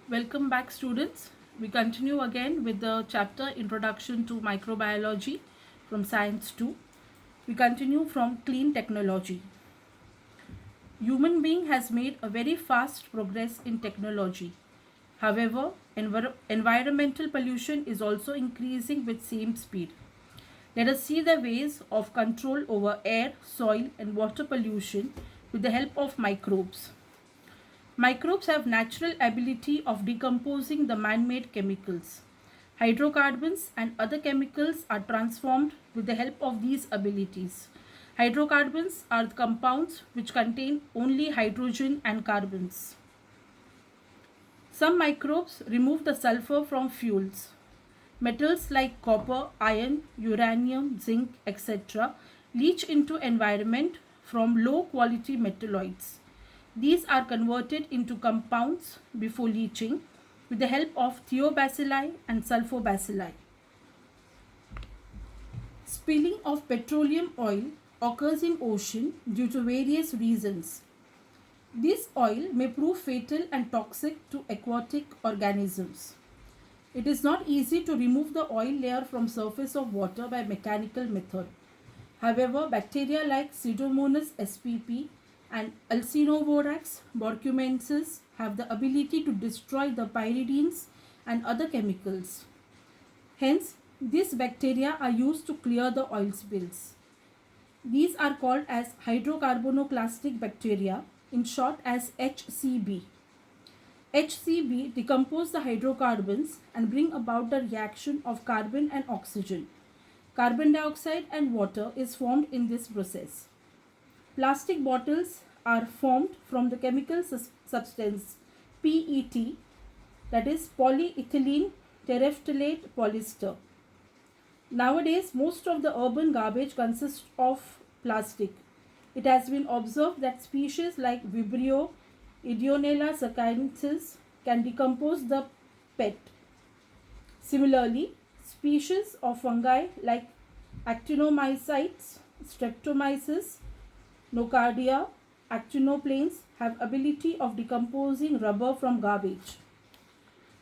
Welcome back, students. We continue again with the chapter Introduction to Microbiology from Science 2. We continue from Clean Technology. Human being has made a very fast progress in technology. However, environmental pollution is also increasing with same speed. Let us see the ways of control over air, soil and water pollution with the help of microbes. Microbes have natural ability of decomposing the man-made chemicals. Hydrocarbons and other chemicals are transformed with the help of these abilities. Hydrocarbons are the compounds which contain only hydrogen and carbons. Some microbes remove the sulfur from fuels. Metals like copper, iron, uranium, zinc, etc. leach into environment from low quality metalloids. These are converted into compounds before leaching with the help of thiobacilli and sulfobacilli. Spilling of petroleum oil occurs in ocean due to various reasons. This oil may prove fatal and toxic to aquatic organisms. It is not easy to remove the oil layer from surface of water by mechanical method. However, bacteria like Pseudomonas spp and Alcinovorax borcumensis have the ability to destroy the pyridines and other chemicals. Hence, these bacteria are used to clear the oil spills. These are called as hydrocarbonoclastic bacteria, in short as HCB. HCB decompose the hydrocarbons and bring about the reaction of carbon and oxygen. Carbon dioxide and water is formed in this process. Plastic bottles are formed from the chemical substance PET, that is polyethylene terephthalate polyester. Nowadays, most of the urban garbage consists of plastic. It has been observed that species like Vibrio, Ideonella succinensis can decompose the PET. Similarly, species of fungi like actinomycetes, streptomyces, Nocardia, actinoplanes have ability of decomposing rubber from garbage.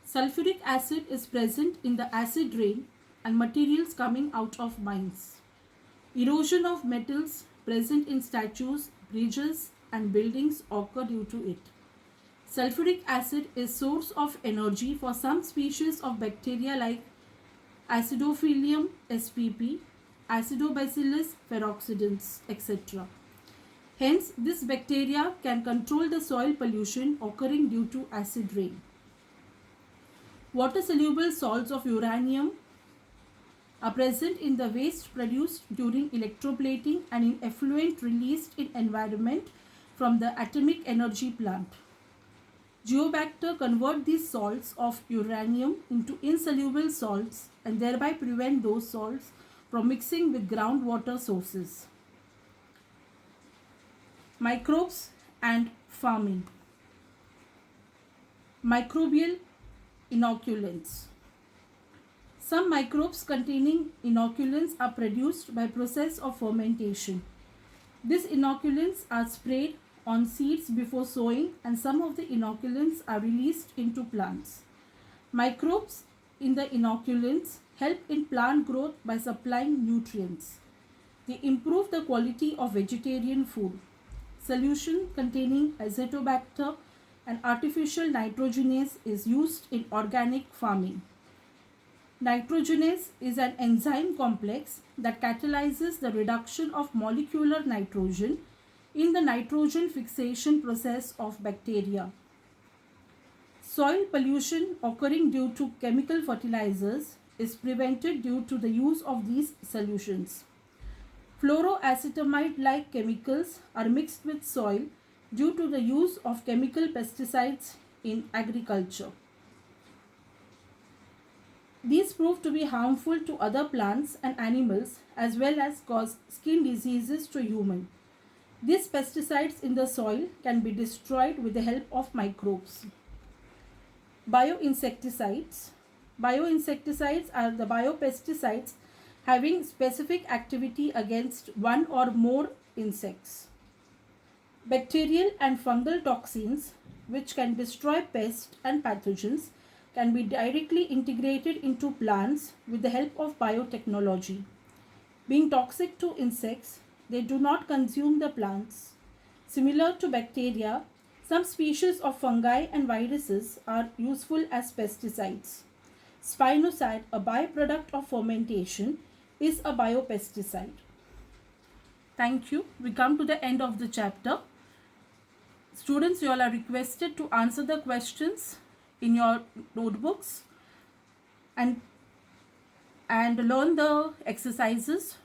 Sulfuric acid is present in the acid rain and materials coming out of mines. Erosion of metals present in statues, bridges and buildings occur due to it. Sulfuric acid is source of energy for some species of bacteria like Acidophilium spp, Acidobacillus peroxidans, etc. Hence, this bacteria can control the soil pollution occurring due to acid rain. Water-soluble salts of uranium are present in the waste produced during electroplating and in effluent released in environment from the atomic energy plant. Geobacter convert these salts of uranium into insoluble salts and thereby prevent those salts from mixing with groundwater sources. Microbes and farming. Microbial inoculants. Some microbes containing inoculants are produced by process of fermentation. These inoculants are sprayed on seeds before sowing and some of the inoculants are released into plants. Microbes in the inoculants help in plant growth by supplying nutrients. They improve the quality of vegetarian food. Solution containing Azotobacter and artificial nitrogenase is used in organic farming. Nitrogenase is an enzyme complex that catalyzes the reduction of molecular nitrogen in the nitrogen fixation process of bacteria. Soil pollution occurring due to chemical fertilizers is prevented due to the use of these solutions. Fluoroacetamide-like chemicals are mixed with soil due to the use of chemical pesticides in agriculture. These prove to be harmful to other plants and animals as well as cause skin diseases to humans. These pesticides in the soil can be destroyed with the help of microbes. Bioinsecticides. Bioinsecticides are the biopesticides having specific activity against one or more insects. Bacterial and fungal toxins which can destroy pests and pathogens, can be directly integrated into plants with the help of biotechnology. Being toxic to insects, they do not consume the plants. Similar to bacteria, some species of fungi and viruses are useful as pesticides. Spinosad, a byproduct of fermentation, is a biopesticide. Thank you. We come to the end of the chapter. Students, you all are requested to answer the questions in your notebooks and learn the exercises